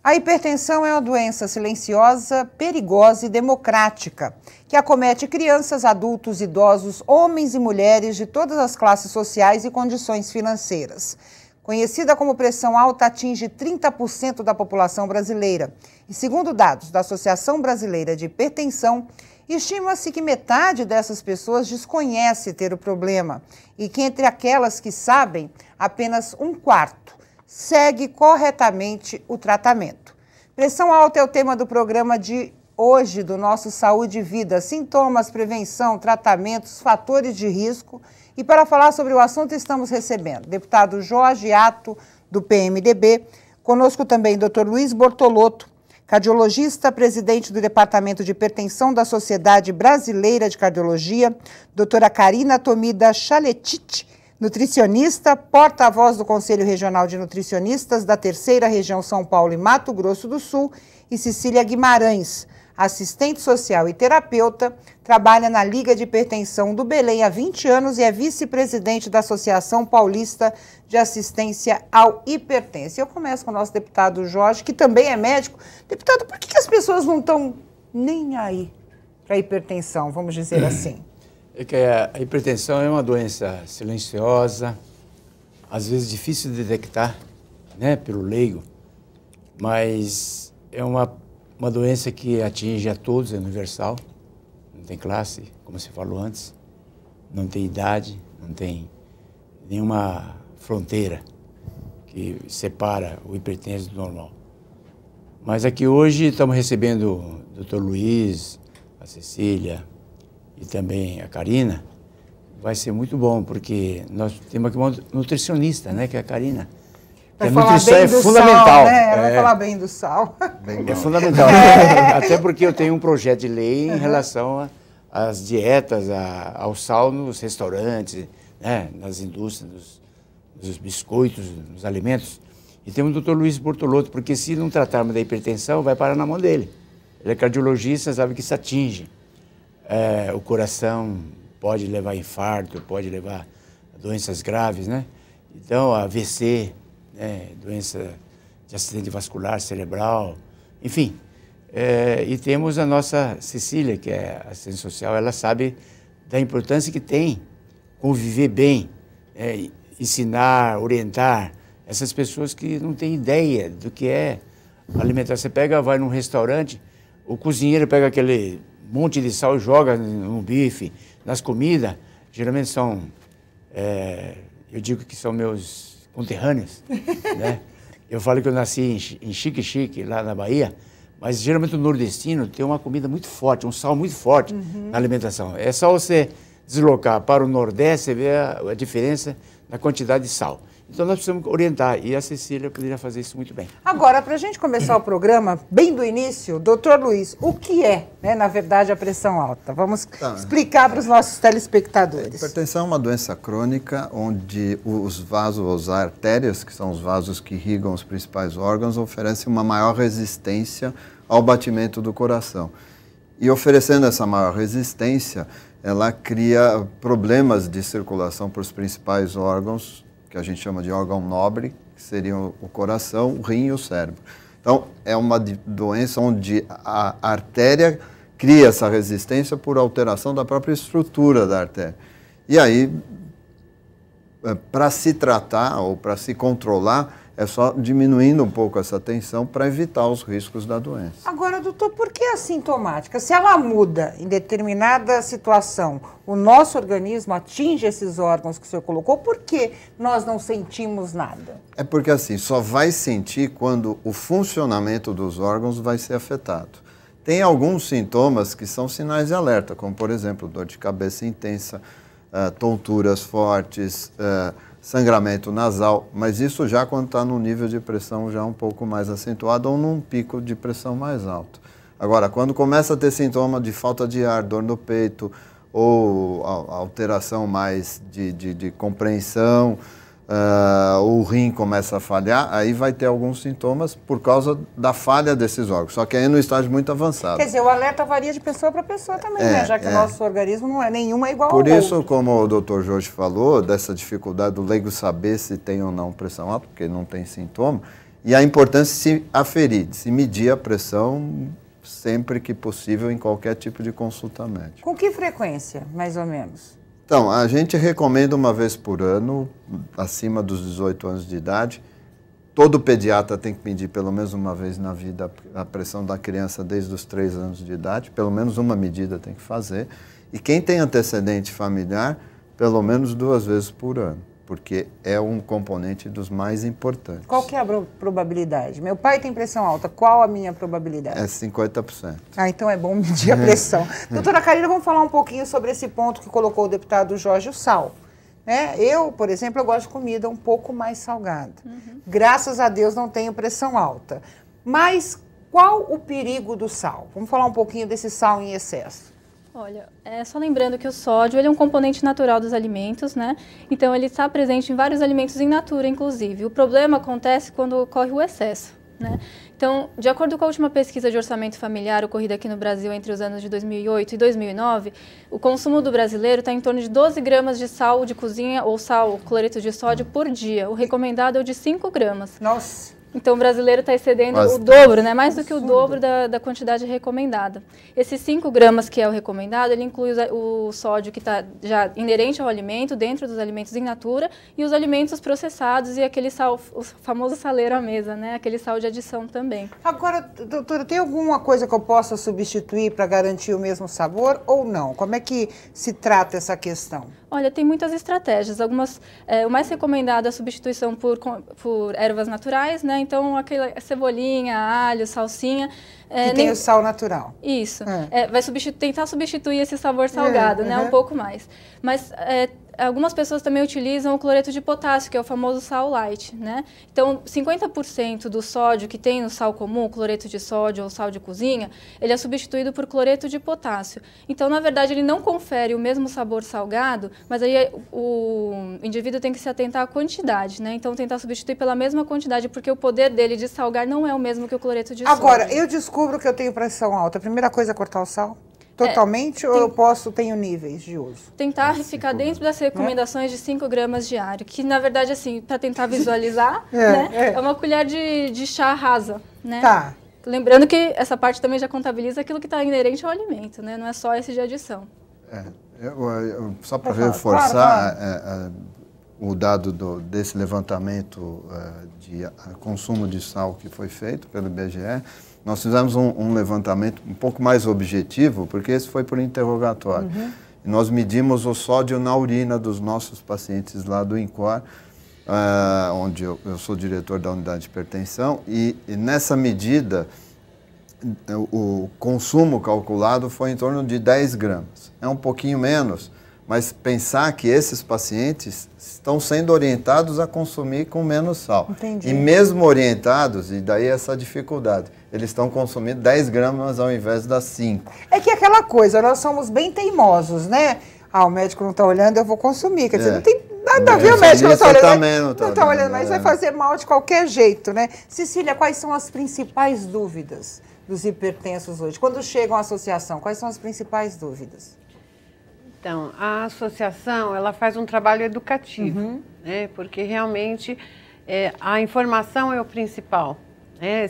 A hipertensão é uma doença silenciosa, perigosa e democrática, que acomete crianças, adultos, idosos, homens e mulheres de todas as classes sociais e condições financeiras. Conhecida como pressão alta, atinge 30% da população brasileira. E segundo dados da Associação Brasileira de Hipertensão, estima-se que metade dessas pessoas desconhece ter o problema e que entre aquelas que sabem, apenas um quarto segue corretamente o tratamento. Pressão alta é o tema do programa de hoje do nosso Saúde e Vida. Sintomas, prevenção, tratamentos, fatores de risco. E para falar sobre o assunto estamos recebendo o deputado Jorge Atto, do PMDB. Conosco também o Dr. Luiz Bortolotto, cardiologista, presidente do Departamento de Hipertensão da Sociedade Brasileira de Cardiologia. Doutora Karina Tomida Chaletich, nutricionista, porta-voz do Conselho Regional de Nutricionistas da Terceira Região São Paulo e Mato Grosso do Sul, e Cecília Guimarães, assistente social e terapeuta, trabalha na Liga de Hipertensão do Belém há 20 anos e é vice-presidente da Associação Paulista de Assistência ao Hipertenso. Eu começo com o nosso deputado Jorge, que também é médico. Deputado, por que as pessoas não estão nem aí para a hipertensão, vamos dizer assim? É que a hipertensão é uma doença silenciosa, às vezes difícil de detectar, né, pelo leigo, mas é uma doença que atinge a todos, é universal, não tem classe, como você falou antes, não tem idade, não tem nenhuma fronteira que separa o hipertenso do normal. Mas aqui hoje estamos recebendo o Dr. Luiz, a Cecília, e também a Karina. Vai ser muito bom, porque nós temos aqui uma nutricionista, né, que é a Karina. Vai a falar nutrição bem é do fundamental. Sal, né? Ela vai falar bem do sal. É fundamental. Até porque eu tenho um projeto de lei em relação às dietas, ao sal nos restaurantes, né, nas indústrias, dos biscoitos, nos alimentos. E temos o Dr. Luiz Bortolotto, porque se não tratarmos da hipertensão, vai parar na mão dele. Ele é cardiologista, sabe que isso atinge. O coração pode levar a infarto, pode levar a doenças graves, né? Então, AVC, né? Doença de acidente vascular cerebral, enfim. E temos a nossa Cecília, que é assistente social, ela sabe da importância que tem conviver bem, ensinar, orientar essas pessoas que não têm ideia do que é alimentar. Você vai num restaurante, o cozinheiro pega aquele monte de sal e joga no bife, nas comidas, geralmente são, eu digo que são meus conterrâneos, né? Eu falo que eu nasci em Xique-Xique, lá na Bahia, mas geralmente o nordestino tem uma comida muito forte, um sal muito forte na alimentação. É só você deslocar para o Nordeste, você vê a diferença na quantidade de sal. Então nós precisamos orientar, e a Cecília poderia fazer isso muito bem. Agora, para a gente começar o programa, bem do início, doutor Luiz, o que é, né, na verdade, a pressão alta? Vamos explicar para os nossos telespectadores. A hipertensão é uma doença crônica onde os vasos, as artérias, que são os vasos que irrigam os principais órgãos, oferecem uma maior resistência ao batimento do coração. E oferecendo essa maior resistência, ela cria problemas de circulação para os principais órgãos, que a gente chama de órgão nobre, que seriam o coração, o rim e o cérebro. Então, é uma doença onde a artéria cria essa resistência por alteração da própria estrutura da artéria. E aí, para se tratar ou para se controlar, é só diminuindo um pouco essa tensão para evitar os riscos da doença. Agora, doutor, por que assintomática? Se ela muda em determinada situação, o nosso organismo atinge esses órgãos que o senhor colocou, por que nós não sentimos nada? É porque assim, só vai sentir quando o funcionamento dos órgãos vai ser afetado. Tem alguns sintomas que são sinais de alerta, como por exemplo, dor de cabeça intensa, tonturas fortes, sangramento nasal, mas isso já quando está num nível de pressão já um pouco mais acentuado ou num pico de pressão mais alto. Agora, quando começa a ter sintoma de falta de ar, dor no peito ou alteração mais de compreensão, o rim começa a falhar, aí vai ter alguns sintomas por causa da falha desses órgãos, só que aí no estágio muito avançado. Quer dizer, o alerta varia de pessoa para pessoa também, né? Já que o nosso organismo não é nenhuma igual ao outro. Por isso, como o Dr. Jorge falou, dessa dificuldade do leigo saber se tem ou não pressão alta, porque não tem sintoma, e a importância de se aferir, de se medir a pressão sempre que possível em qualquer tipo de consulta médica. Com que frequência, mais ou menos? Então, a gente recomenda uma vez por ano, acima dos 18 anos de idade. Todo pediatra tem que medir pelo menos uma vez na vida a pressão da criança desde os 3 anos de idade, pelo menos uma medida tem que fazer. E quem tem antecedente familiar, pelo menos 2 vezes por ano, porque é um componente dos mais importantes. Qual que é a probabilidade? Meu pai tem pressão alta, qual a minha probabilidade? É 50%. Então é bom medir a pressão. Doutora Karina, vamos falar um pouquinho sobre esse ponto que colocou o deputado Jorge, o sal. Eu, por exemplo, eu gosto de comida um pouco mais salgada. Graças a Deus não tenho pressão alta. Mas qual o perigo do sal? Vamos falar um pouquinho desse sal em excesso. Olha, só lembrando que o sódio ele é um componente natural dos alimentos, né? Então ele está presente em vários alimentos in natura, inclusive. O problema acontece quando ocorre o excesso, né? Então, de acordo com a última pesquisa de orçamento familiar ocorrida aqui no Brasil entre os anos de 2008 e 2009, o consumo do brasileiro está em torno de 12 gramas de sal de cozinha ou sal, cloreto de sódio por dia. O recomendado é o de 5 gramas. Nossa! Então, o brasileiro está excedendo o dobro, né? Mais do que o dobro da quantidade recomendada. Esses 5 gramas que é o recomendado, ele inclui o sódio que está já inerente ao alimento, dentro dos alimentos in natura, e os alimentos processados e aquele sal, o famoso saleiro à mesa, né? Aquele sal de adição também. Agora, doutora, tem alguma coisa que eu possa substituir para garantir o mesmo sabor ou não? Como é que se trata essa questão? Olha, tem muitas estratégias. Algumas, o mais recomendado é a substituição por ervas naturais, né? Então, aquela cebolinha, alho, salsinha. Que tem o sal natural. Isso. Vai tentar substituir esse sabor salgado, né? Um pouco mais. Mas algumas pessoas também utilizam o cloreto de potássio, que é o famoso sal light, né? Então, 50% do sódio que tem no sal comum, cloreto de sódio ou sal de cozinha, ele é substituído por cloreto de potássio. Então, na verdade, ele não confere o mesmo sabor salgado, mas aí o indivíduo tem que se atentar à quantidade, né? Então, tentar substituir pela mesma quantidade, porque o poder dele de salgar não é o mesmo que o cloreto de sódio. Agora, eu descubro que eu tenho pressão alta. A primeira coisa é cortar o sal? Totalmente ou eu tenho níveis de uso? Tentar ficar dentro das recomendações de 5 gramas diário, que na verdade, assim, para tentar visualizar, é uma colher de chá rasa, né? Tá. Lembrando que essa parte também já contabiliza aquilo que está inerente ao alimento, né? Não é só esse de adição. Só para reforçar o dado desse levantamento de consumo de sal que foi feito pelo IBGE, nós fizemos um levantamento um pouco mais objetivo, porque esse foi por interrogatório. E nós medimos o sódio na urina dos nossos pacientes lá do INCOR, onde eu sou diretor da unidade de hipertensão, e nessa medida o consumo calculado foi em torno de 10 gramas. É um pouquinho menos, mas pensar que esses pacientes estão sendo orientados a consumir com menos sal. Entendi. E mesmo orientados, e daí essa dificuldade, eles estão consumindo 10 gramas ao invés das 5. É que aquela coisa, nós somos bem teimosos, né? O médico não está olhando, eu vou consumir. Quer dizer, não tem nada a ver, o médico não está olhando. Não está olhando, mas vai fazer mal de qualquer jeito, né? Cecília, quais são as principais dúvidas dos hipertensos hoje? Quando chegam à associação, quais são as principais dúvidas? Então, a associação, ela faz um trabalho educativo, né? Porque realmente a informação é o principal.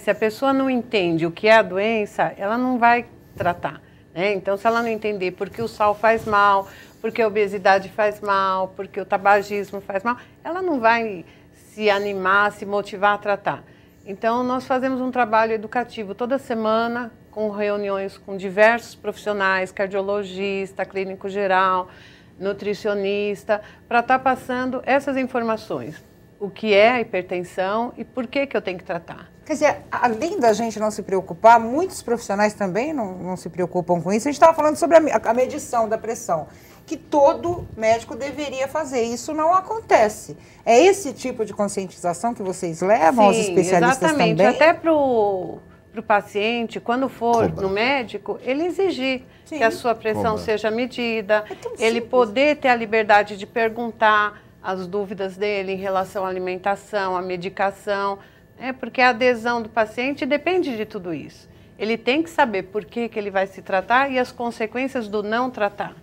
Se a pessoa não entende o que é a doença, ela não vai tratar. Então, se ela não entender por que o sal faz mal, porque a obesidade faz mal, porque o tabagismo faz mal, ela não vai se animar, se motivar a tratar. Então, nós fazemos um trabalho educativo toda semana, com reuniões com diversos profissionais, cardiologista, clínico geral, nutricionista, para estar passando essas informações. O que é a hipertensão e por que eu tenho que tratar. Quer dizer, além da gente não se preocupar, muitos profissionais também não se preocupam com isso. A gente estava falando sobre a medição da pressão, que todo médico deveria fazer. Isso não acontece. É esse tipo de conscientização que vocês levam aos especialistas exatamente. Também? Até para o paciente, quando for no médico, ele exigir que a sua pressão seja medida, ele poder ter a liberdade de perguntar, as dúvidas dele em relação à alimentação, à medicação, porque a adesão do paciente depende de tudo isso. Ele tem que saber por que ele vai se tratar e as consequências do não tratar.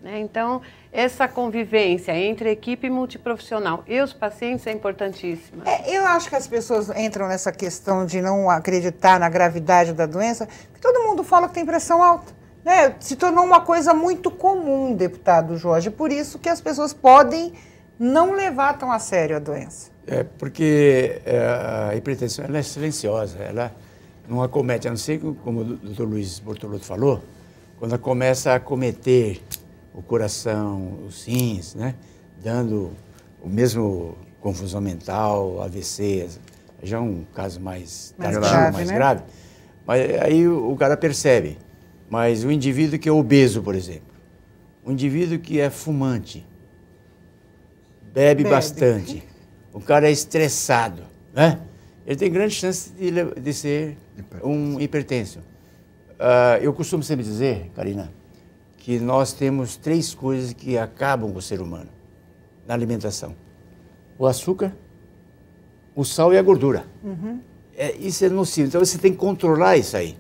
Então, essa convivência entre a equipe multiprofissional e os pacientes é importantíssima. Eu acho que as pessoas entram nessa questão de não acreditar na gravidade da doença, porque todo mundo fala que tem pressão alta. Né? Se tornou uma coisa muito comum, deputado Jorge, por isso que as pessoas podem não levar tão a sério a doença. Porque a hipertensão ela é silenciosa, ela não acomete, a não ser que, como o doutor Luiz Bortolotto falou, quando ela começa a acometer o coração, os rins, né? Dando o mesmo confusão mental, AVC, já é um caso mais grave. Mas aí o cara percebe. Mas o indivíduo que é obeso, por exemplo, o indivíduo que é fumante, bebe bastante, o cara é estressado, né? Ele tem grande chance de ser um hipertenso. Eu costumo sempre dizer, Karina, que nós temos 3 coisas que acabam com o ser humano na alimentação. O açúcar, o sal e a gordura. Isso é nocivo, então você tem que controlar isso aí.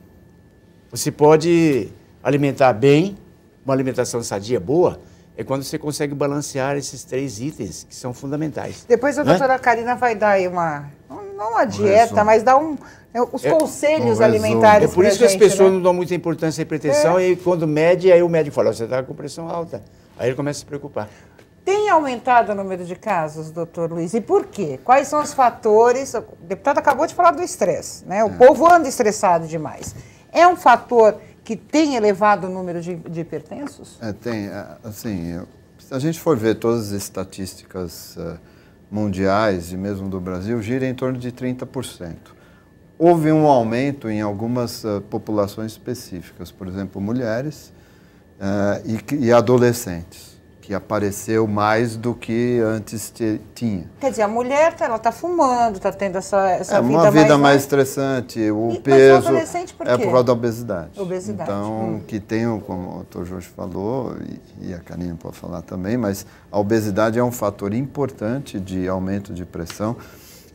Você pode alimentar bem, uma alimentação sadia boa, é quando você consegue balancear esses 3 itens que são fundamentais. Depois a doutora Karina vai dar aí não uma dieta, mas dar os conselhos alimentares. É por isso que as pessoas não dão muita importância à hipertensão e quando mede, aí o médico fala, você está com pressão alta. Aí ele começa a se preocupar. Tem aumentado o número de casos, doutor Luiz, e por quê? Quais são os fatores? O deputado acabou de falar do estresse, né? O povo anda estressado demais. É um fator que tem elevado o número de hipertensos? Tem. Assim, se a gente for ver todas as estatísticas mundiais e mesmo do Brasil, gira em torno de 30%. Houve um aumento em algumas populações específicas, por exemplo, mulheres e adolescentes, que apareceu mais do que antes tinha. Quer dizer, a mulher ela está fumando, está tendo essa vida uma vida mais estressante, o peso por quê? É por causa da obesidade. Obesidade. Então, que tem, como o doutor Jorge falou, e a Karina pode falar também, mas a obesidade é um fator importante de aumento de pressão.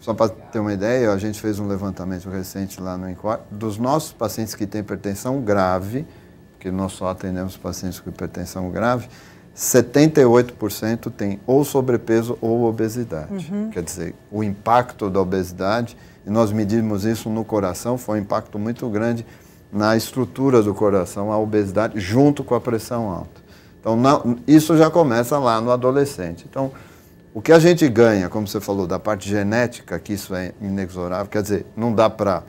Só para ter uma ideia, a gente fez um levantamento recente lá no Enquadro, dos nossos pacientes que têm hipertensão grave, porque nós só atendemos pacientes com hipertensão grave, 78% tem ou sobrepeso ou obesidade. Quer dizer, o impacto da obesidade, e nós medimos isso no coração, foi um impacto muito grande na estrutura do coração, a obesidade, junto com a pressão alta. Então, isso já começa lá no adolescente. Então, o que a gente ganha, como você falou, da parte genética, que isso é inexorável, quer dizer, não dá para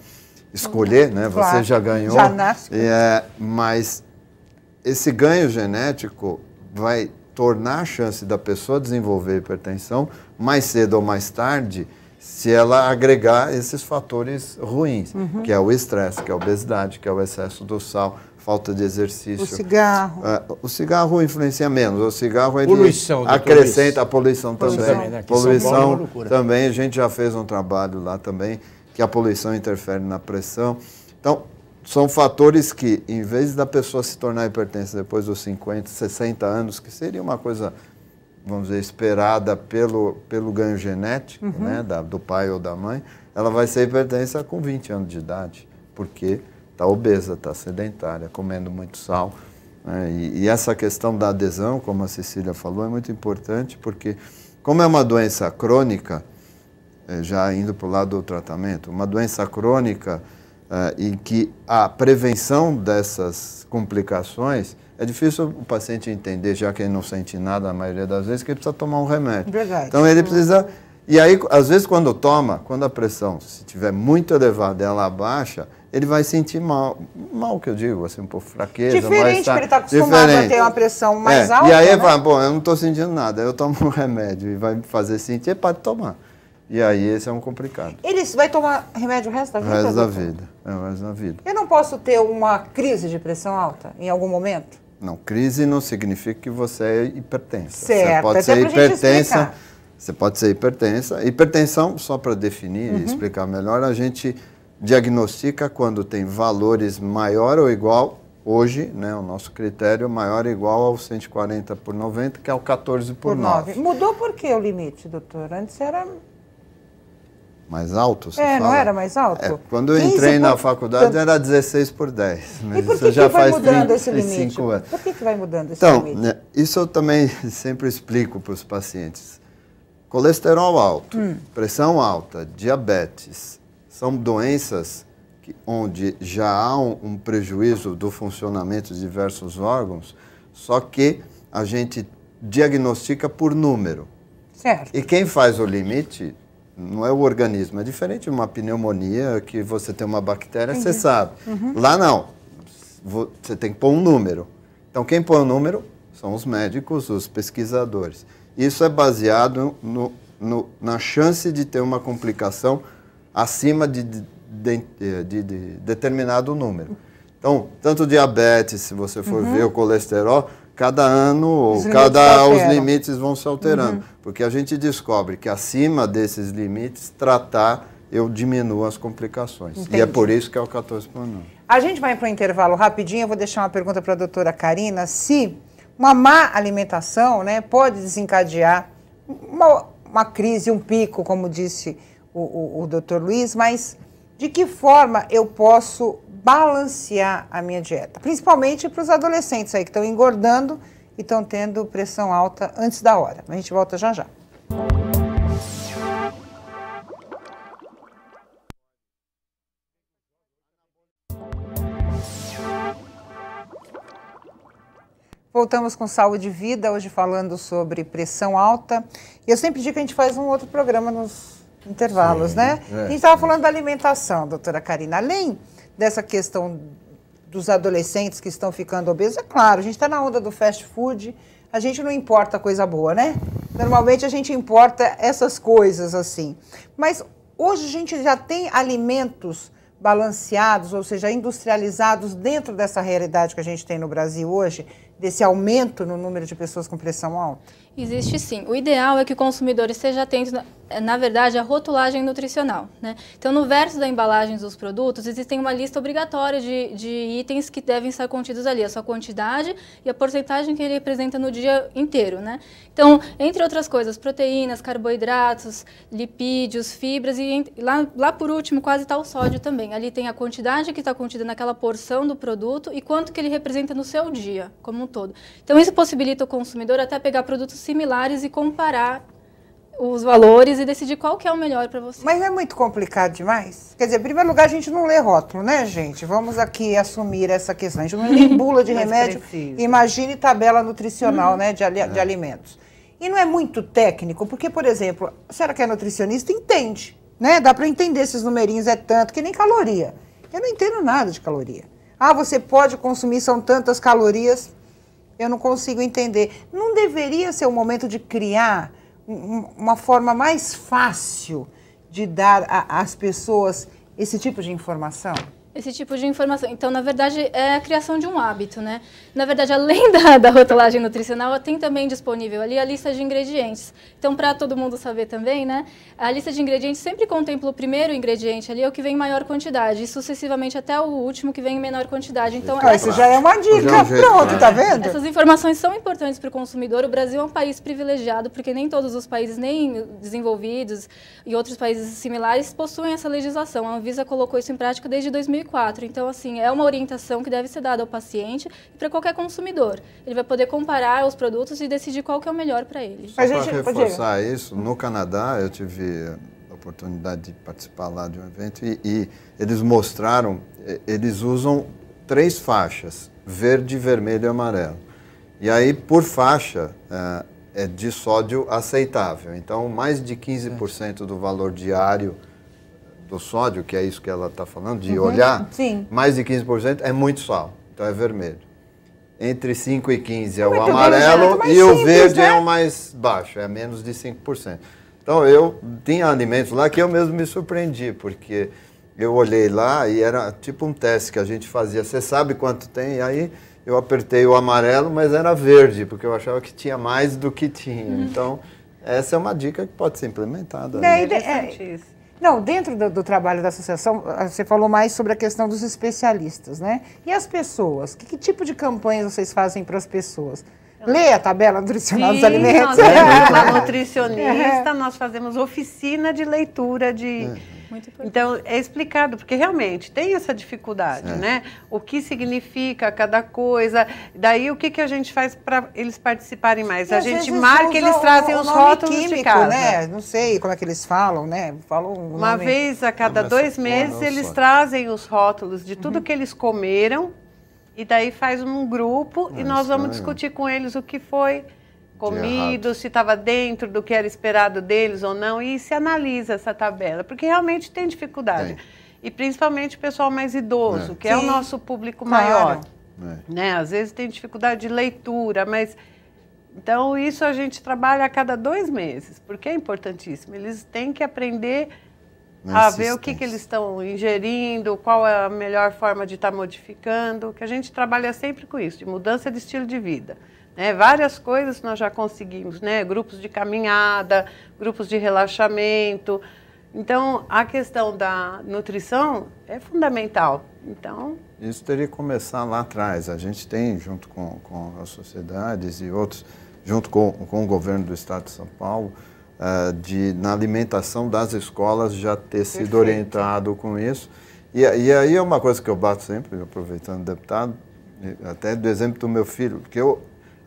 escolher, né? Você já ganhou. Já nasce. Mas esse ganho genético vai tornar a chance da pessoa desenvolver hipertensão mais cedo ou mais tarde, se ela agregar esses fatores ruins, que é o estresse, que é a obesidade, que é o excesso do sal, falta de exercício. O cigarro. O cigarro influencia menos. O cigarro ele poluição, acrescenta a poluição também. Né? Poluição também, a gente já fez um trabalho lá também, que a poluição interfere na pressão. Então, são fatores que, em vez da pessoa se tornar hipertensa depois dos 50, 60 anos, que seria uma coisa, vamos dizer, esperada pelo ganho genético, né, do pai ou da mãe, ela vai ser hipertensa com 20 anos de idade, porque está obesa, está sedentária, comendo muito sal. Né, e essa questão da adesão, como a Cecília falou, é muito importante, porque como é uma doença crônica, já indo para o lado do tratamento, uma doença crônica, em que a prevenção dessas complicações, é difícil o paciente entender, já que ele não sente nada, a maioria das vezes, que ele precisa tomar um remédio. Verdade. Então ele precisa... E aí, às vezes, quando a pressão, se estiver muito elevada e ela baixa, ele vai sentir mal que eu digo, assim, um pouco fraqueza. Diferente, porque ele está acostumado a ter uma pressão mais alta. E aí ele fala, bom, eu não estou sentindo nada, eu tomo um remédio e vai me fazer sentir, ele pode tomar. E aí esse é um complicado. Ele vai tomar remédio o resto da vida? O resto da vida. O resto da vida. Eu não posso ter uma crise de pressão alta em algum momento? Não, crise não significa que você é hipertensa. Certo, você pode ser hipertensa. Você pode ser hipertensa. Hipertensão, só para definir e explicar melhor, a gente diagnostica quando tem valores maior ou igual hoje, né, o nosso critério maior ou igual ao 140 por 90, que é o 14 por 9. Mudou por que o limite, doutor? Antes era... Mais alto, você não fala? era mais alto? Quando eu entrei na faculdade era 16 por 10. Mas e por isso que, já que vai faz mudando esse 35 limite? anos. Por que vai mudando esse Então, limite? né, isso eu também sempre explico para os pacientes. Colesterol alto, pressão alta, diabetes, são doenças onde já há um prejuízo do funcionamento de diversos órgãos, só que a gente diagnostica por número. Certo. E quem faz o limite não é o organismo, é diferente de uma pneumonia, que você tem uma bactéria, você sabe. Lá não, você tem que pôr um número. Então quem põe o número são os médicos, os pesquisadores. Isso é baseado na chance de ter uma complicação acima de determinado número. Então, tanto diabetes, se você for ver o colesterol, cada ano, os limites vão se alterando. Porque a gente descobre que acima desses limites, tratar, eu diminuo as complicações. Entendi. E é por isso que é o 14 por 9. A gente vai para o intervalo rapidinho, eu vou deixar uma pergunta para a doutora Karina, se uma má alimentação, né, pode desencadear uma crise, um pico, como disse o doutor Luiz, mas de que forma eu posso balancear a minha dieta? Principalmente para os adolescentes aí que estão engordando e estão tendo pressão alta antes da hora. A gente volta já já. Voltamos com Saúde e Vida, hoje falando sobre pressão alta. E eu sempre digo que a gente faz um outro programa nos intervalos, né? A gente estava falando da alimentação, doutora Karina. Além dessa questão dos adolescentes que estão ficando obesos, é claro, a gente está na onda do fast food, a gente não importa coisa boa, né? Normalmente a gente importa essas coisas assim. Mas hoje a gente já tem alimentos balanceados, ou seja, industrializados dentro dessa realidade que a gente tem no Brasil hoje, desse aumento no número de pessoas com pressão alta? Existe sim. O ideal é que o consumidor esteja atento, na verdade, à rotulagem nutricional, né? Então, no verso da embalagem dos produtos, existem uma lista obrigatória de itens que devem estar contidos ali, a sua quantidade e a porcentagem que ele representa no dia inteiro, né? Então, entre outras coisas, proteínas, carboidratos, lipídios, fibras e lá por último, quase está o sódio também. Ali tem a quantidade que está contida naquela porção do produto e quanto que ele representa no seu dia, como um todo. Então, isso possibilita o consumidor até pegar produtos similares e comparar os valores e decidir qual que é o melhor para você. Mas não é muito complicado demais? Quer dizer, em primeiro lugar, a gente não lê rótulo, né, gente? Vamos aqui assumir essa questão. A gente não lê bula de remédio, imagine tabela nutricional, né, de alimentos. E não é muito técnico, porque, por exemplo, a senhora que é nutricionista entende, né? Dá para entender esses numerinhos, é tanto, que nem caloria. Eu não entendo nada de caloria. Ah, você pode consumir, são tantas calorias, eu não consigo entender. Não deveria ser o momento de criar uma forma mais fácil de dar às pessoas esse tipo de informação? Esse tipo de informação. Então, na verdade, é a criação de um hábito, né? Na verdade, além da rotulagem nutricional, tem também disponível ali a lista de ingredientes. Então, para todo mundo saber também, né? A lista de ingredientes sempre contempla o primeiro ingrediente ali, é o que vem em maior quantidade, e sucessivamente até o último que vem em menor quantidade. Então, isso já é uma dica, pronto, tá vendo? Essas informações são importantes para o consumidor. O Brasil é um país privilegiado, porque nem todos os países, nem desenvolvidos e outros países similares, possuem essa legislação. A Anvisa colocou isso em prática desde 2004. Então, assim, é uma orientação que deve ser dada ao paciente e para qualquer consumidor. Ele vai poder comparar os produtos e decidir qual que é o melhor para ele. Só para reforçar isso, no Canadá, eu tive a oportunidade de participar lá de um evento e eles mostraram, eles usam 3 faixas, verde, vermelho e amarelo. E aí, por faixa, é de sódio aceitável. Então, mais de 15% do valor diário do sódio, que é isso que ela está falando, de olhar, mais de 15% é muito sal, então é vermelho. Entre 5 e 15 é o amarelo e o verde é o mais baixo, é menos de 5%. Então eu tinha alimentos lá que eu mesmo me surpreendi, porque eu olhei lá e era tipo um teste que a gente fazia, você sabe quanto tem? E aí eu apertei o amarelo, mas era verde, porque eu achava que tinha mais do que tinha. Então essa é uma dica que pode ser implementada. Não, dentro do trabalho da associação, você falou mais sobre a questão dos especialistas, né? E as pessoas? Que tipo de campanhas vocês fazem para as pessoas? Lê a tabela nutricional dos alimentos. Nós temos uma nutricionista, nós fazemos oficina de leitura de... Então, é explicado, porque realmente tem essa dificuldade, né? O que significa cada coisa, daí o que a gente faz para eles participarem mais? A gente marca, eles trazem os rótulos químico, de casa. Né? Não sei como é que eles falam, né? Falam uma vez a cada 2 meses, eles trazem os rótulos de tudo que eles comeram, e daí faz um grupo e nós vamos discutir com eles o que foi comido, se estava dentro do que era esperado deles ou não, e se analisa essa tabela, porque realmente tem dificuldade. E principalmente o pessoal mais idoso, que é o nosso público maior. Né? Às vezes tem dificuldade de leitura, mas... Então, isso a gente trabalha a cada 2 meses, porque é importantíssimo. Eles têm que aprender a ver o que eles estão ingerindo, qual é a melhor forma de estar modificando, que a gente trabalha sempre com isso, de mudança de estilo de vida. Várias coisas nós já conseguimos, né? Grupos de caminhada, grupos de relaxamento. Então, a questão da nutrição é fundamental. Então, isso teria que começar lá atrás. A gente tem, junto com as sociedades e outros, junto com o governo do Estado de São Paulo, na alimentação das escolas já ter sido orientado com isso. E aí é uma coisa que eu bato sempre, aproveitando o deputado, até do exemplo do meu filho, porque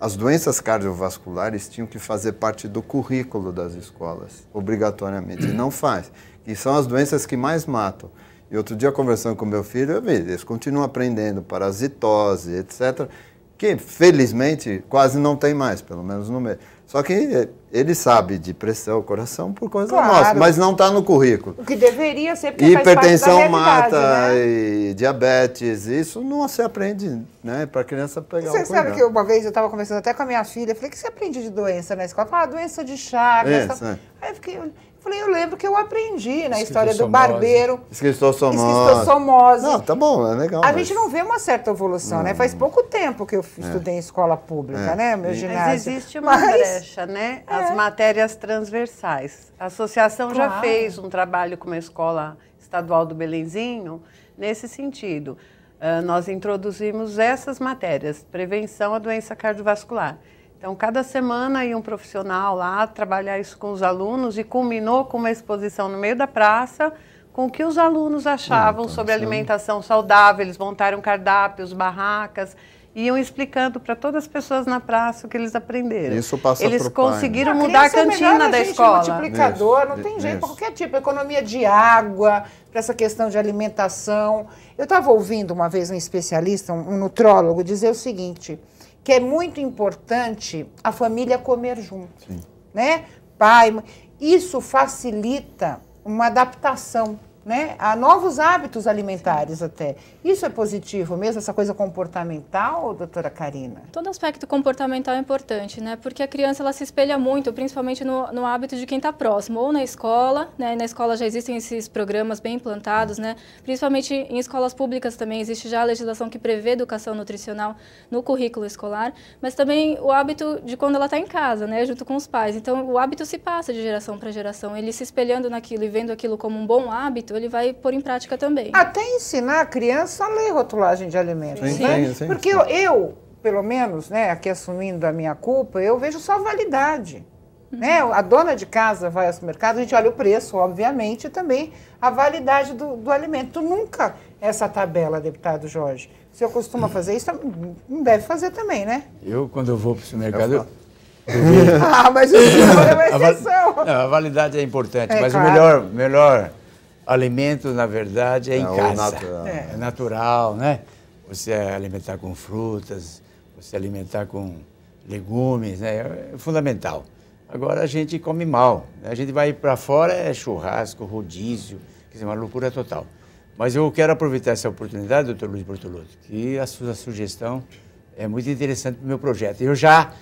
as doenças cardiovasculares tinham que fazer parte do currículo das escolas, obrigatoriamente, e não faz. E são as doenças que mais matam. E outro dia, conversando com meu filho, eu vi, eles continuam aprendendo parasitose, etc., que felizmente quase não tem mais, pelo menos no meio. Só que ele sabe de pressão, coração, por coisa nossa, mas não está no currículo. O que deveria ser, porque hipertensão faz parte da mata, né? E diabetes, isso não se aprende, né, para a criança pegar Você sabe que uma vez eu estava conversando até com a minha filha, eu falei, o que você aprende de doença na escola? Ela falou, doença de Chagas. Aí eu lembro que eu aprendi na história do barbeiro. Esquistossomose. Não, tá bom, é legal. A gente não vê uma certa evolução, né? Faz pouco tempo que eu estudei em escola pública, né? Meu ginásio. Mas existe uma brecha, né? As matérias transversais. A associação já fez um trabalho com uma escola estadual do Belenzinho nesse sentido. Nós introduzimos essas matérias, prevenção à doença cardiovascular. Então, cada semana ia um profissional lá trabalhar isso com os alunos e culminou com uma exposição no meio da praça com o que os alunos achavam sobre alimentação saudável. Eles montaram cardápios, barracas, iam explicando para todas as pessoas na praça o que eles aprenderam. Isso passa eles pro conseguiram mudar a cantina da escola. Multiplicador, não tem jeito, para qualquer tipo, economia de água, para essa questão de alimentação. Eu estava ouvindo uma vez um especialista, um nutrólogo, dizer o seguinte, que é muito importante a família comer junto, né? Pai, isso facilita uma adaptação, né? A novos hábitos alimentares até. Isso é positivo mesmo, essa coisa comportamental, doutora Karina? Todo aspecto comportamental é importante, né? Porque a criança ela se espelha muito, principalmente no hábito de quem está próximo, ou na escola, né? Na escola já existem esses programas bem implantados, né? Principalmente em escolas públicas também existe já a legislação que prevê educação nutricional no currículo escolar, mas também o hábito de quando ela está em casa, né? Junto com os pais. Então, o hábito se passa de geração para geração. Ele se espelhando naquilo e vendo aquilo como um bom hábito, ele vai pôr em prática também. Até ensinar a criança a ler rotulagem de alimentos, né? Sim. Porque eu, pelo menos, né, aqui assumindo a minha culpa, eu vejo só validade. Né? A dona de casa vai ao supermercado, a gente olha o preço, obviamente, e também a validade do alimento. Nunca essa tabela, deputado Jorge. Se eu costumo fazer isso, não deve fazer também, né? Eu, quando eu vou para o supermercado... mas o senhor é uma exceção. A validade é importante, mas claro. o melhor alimento, na verdade, é em casa. Natural. É natural, né? Você alimentar com frutas, você alimentar com legumes, né? É fundamental. Agora a gente come mal, né? A gente vai para fora, é churrasco, rodízio, quer dizer, uma loucura total. Mas eu quero aproveitar essa oportunidade, doutor Luiz Bortolotto, que a sua sugestão é muito interessante para o meu projeto. Eu já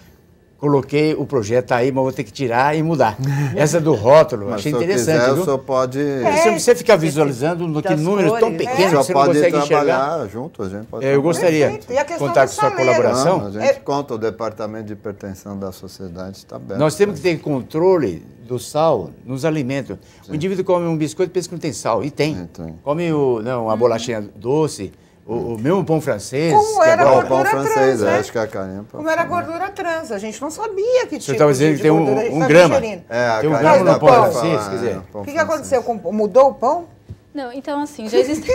coloquei o projeto aí, mas vou ter que tirar e mudar. Essa do rótulo, achei interessante. Quiser, viu? o senhor pode... Você precisa ficar visualizando no que números tão pequenos que você não consegue enxergar. Trabalhar junto, a gente pode eu gostaria de contar com sua colaboração. A gente conta, o Departamento de Hipertensão da Sociedade está aberto. Nós temos que ter controle do sal nos alimentos. Sim. O indivíduo come um biscoito e pensa que não tem sal, e tem. Come uma bolachinha doce, o mesmo pão francês. Como era o gordura pão francês, trans, né? acho que a carimba. Como era gordura trans, a gente não sabia que tinha. Você estava dizendo que tem um grama. Tem um grama no pão francês, quer dizer. O que aconteceu? Mudou o pão? Não, então assim, já existe...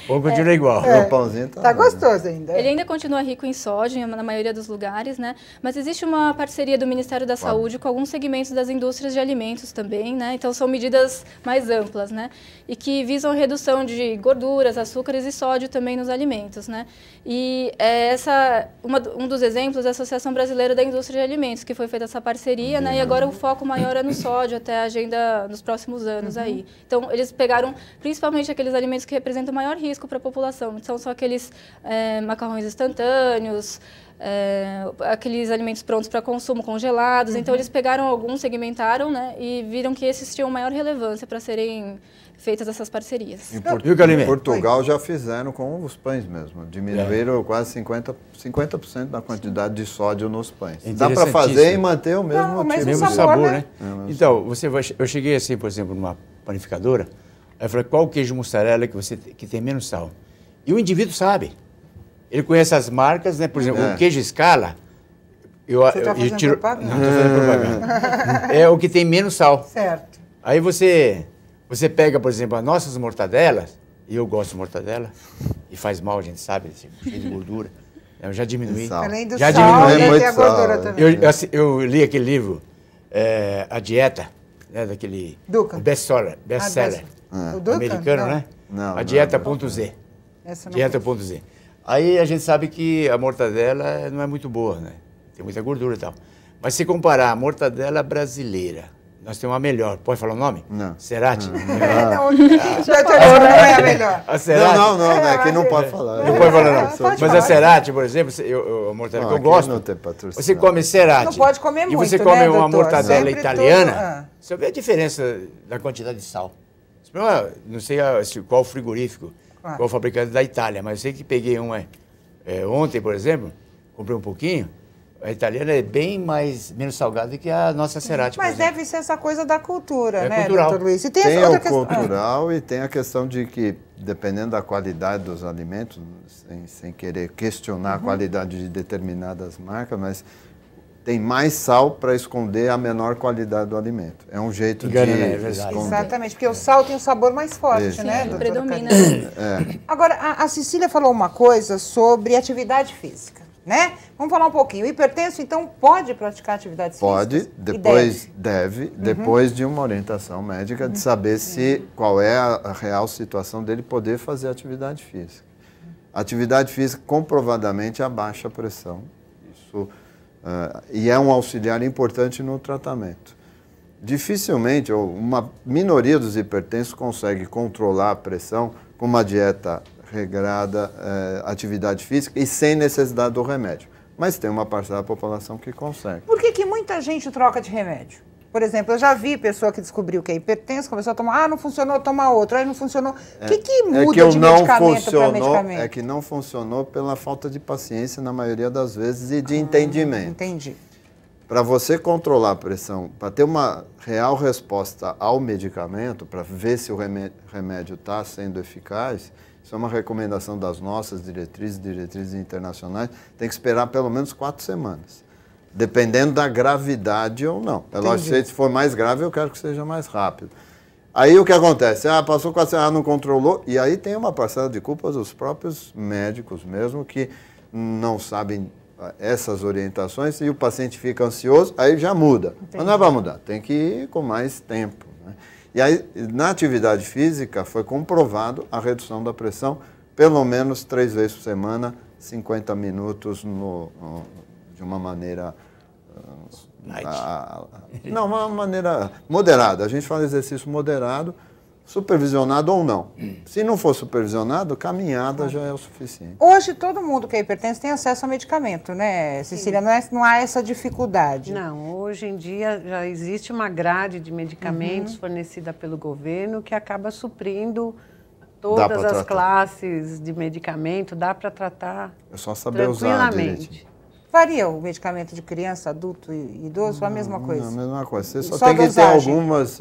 O pão continua igual. O pãozinho tá gostoso ainda. Ele ainda continua rico em sódio, na maioria dos lugares, né? Mas existe uma parceria do Ministério da Saúde com alguns segmentos das indústrias de alimentos também, né? Então são medidas mais amplas, né? E que visam a redução de gorduras, açúcares e sódio também nos alimentos, né? E um dos exemplos é a Associação Brasileira da Indústria de Alimentos, que foi feita essa parceria, né? E agora o foco maior é no sódio, até a agenda nos próximos anos aí. Então eles pegaram principalmente aqueles alimentos que representam maior risco para a população. Então, são aqueles macarrões instantâneos, aqueles alimentos prontos para consumo, congelados. Então, eles pegaram alguns, segmentaram, né, e viram que esses tinham maior relevância para serem feitas essas parcerias. Em Portugal já fizeram com os pães mesmo. Diminuíram quase 50% da quantidade de sódio nos pães. Dá para fazer e manter o mesmo sabor, né? Então, eu cheguei assim, por exemplo, numa panificadora. Aí eu falei, qual o queijo mussarela que tem menos sal? E o indivíduo sabe. Ele conhece as marcas, né? Por exemplo, o queijo Scala... Você está fazendo propaganda? Não, estou fazendo propaganda. É o que tem menos sal. Certo. Aí você pega, por exemplo, as nossas mortadelas, e eu gosto de mortadela, e faz mal, a gente sabe, cheio de gordura. Eu já diminui. Além do já sal, diminui. tem a gordura também. Eu li aquele livro, A Dieta, né, daquele best-seller. O Duca? Americano, não. Né? Não, a Dieta.z. Dieta.z. Aí a gente sabe que a mortadela não é muito boa, né? Tem muita gordura e tal. Mas se comparar a mortadela brasileira, nós temos uma melhor. Pode falar o nome? Não. Cerati. Não é a melhor. A Cerati. Não, aqui não pode falar. Não pode falar, não. Mas a Cerati, por exemplo, a mortadela que eu gosto, não tem patrocínio. você come Cerati. Não pode comer muito, e você come uma doutor? mortadela Sempre italiana, você vê a diferença da quantidade de sal. Não sei qual frigorífico, qual fabricante da Itália, mas eu sei que peguei uma ontem, por exemplo, comprei um pouquinho. A italiana é bem menos salgada que a nossa Cerati. Mas deve ser essa coisa da cultura, né, cultural. doutor Luiz? E tem o cultural e tem a questão de que, dependendo da qualidade dos alimentos, sem querer questionar a qualidade de determinadas marcas, mas tem mais sal para esconder a menor qualidade do alimento. É um jeito de esconder. Exatamente, porque o sal tem um sabor mais forte, né? Sim, predomina. Agora, a Cecília falou uma coisa sobre atividade física, né? Vamos falar um pouquinho. O hipertenso, então, pode praticar atividades físicas? Pode, depois depois de uma orientação médica, de saber qual é a real situação dele poder fazer atividade física. Atividade física comprovadamente abaixa a pressão. Isso... e é um auxiliar importante no tratamento. Dificilmente, ou uma minoria dos hipertensos consegue controlar a pressão com uma dieta regrada, atividade física e sem necessidade do remédio. Mas tem uma parcela da população que consegue. Por que muita gente troca de remédio? Por exemplo, eu já vi pessoa que descobriu que é hipertenso, começou a tomar, não funcionou, toma outro, aí não funcionou. O que muda de medicamento para medicamento? É que não funcionou pela falta de paciência, na maioria das vezes, e de entendimento. Entendi. Para você controlar a pressão, para ter uma real resposta ao medicamento, para ver se o remédio está sendo eficaz, isso é uma recomendação das nossas diretrizes internacionais, tem que esperar pelo menos 4 semanas. Dependendo da gravidade ou não. É lógico que se for mais grave, eu quero que seja mais rápido. Aí o que acontece? Passou 4 semanas, não controlou, e aí tem uma parcela de culpa dos próprios médicos mesmo, que não sabem essas orientações, e o paciente fica ansioso, aí já muda. Entendi. Mas não é para mudar, tem que ir com mais tempo. Né? E aí, na atividade física, foi comprovado a redução da pressão, pelo menos 3 vezes por semana, 50 minutos de uma maneira... não, uma maneira moderada. A gente fala exercício moderado, supervisionado ou não. Se não for supervisionado, caminhada já é o suficiente. Hoje, todo mundo que é hipertenso tem acesso a medicamento, né, Cecília? Não há essa dificuldade. Não, hoje em dia já existe uma grade de medicamentos fornecida pelo governo que acaba suprindo todas as classes de medicamento, dá para tratar é só saber usar direitinho. Varia o medicamento de criança, adulto e idoso, a mesma coisa? Não, a mesma coisa. Você só tem que ter algumas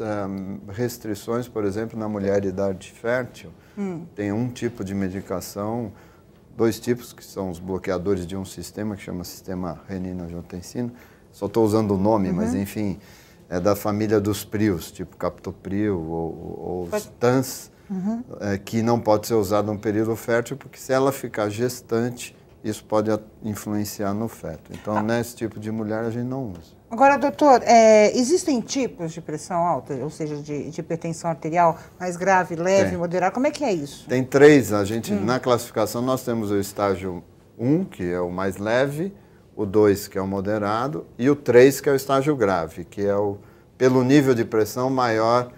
restrições, por exemplo, na mulher de idade fértil, tem um tipo de medicação, 2 tipos, que são os bloqueadores de um sistema, que chama sistema renina-angiotensina. Só estou usando o nome, mas enfim, é da família dos prios, tipo captopril ou stans, que não pode ser usado num período fértil, porque se ela ficar gestante, isso pode influenciar no feto. Então, nesse tipo de mulher, a gente não usa. Agora, doutor, existem tipos de pressão alta, ou seja, de hipertensão arterial, mais grave, leve, moderada? Como é que é isso? Tem 3. Na classificação, nós temos o estágio 1, que é o mais leve, o 2, que é o moderado, e o 3, que é o estágio grave, que é pelo nível de pressão maior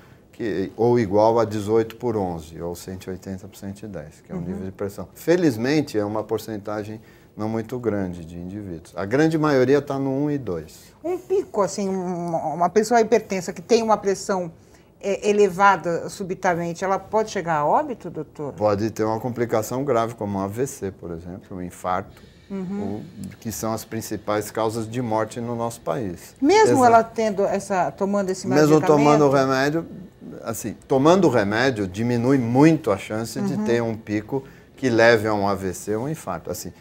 ou igual a 18/11, ou 180/110, que é o nível de pressão. Felizmente, é uma porcentagem não muito grande de indivíduos. A grande maioria está no 1 e 2. Um pico, assim, uma pessoa hipertensa que tem uma pressão elevada subitamente, ela pode chegar a óbito, doutor? Pode ter uma complicação grave, como um AVC, por exemplo, um infarto, que são as principais causas de morte no nosso país. Mesmo ela tomando esse medicamento? Mesmo tomando o remédio, assim, tomando o remédio diminui muito a chance de ter um pico que leve a um AVC ou um infarto. Assim,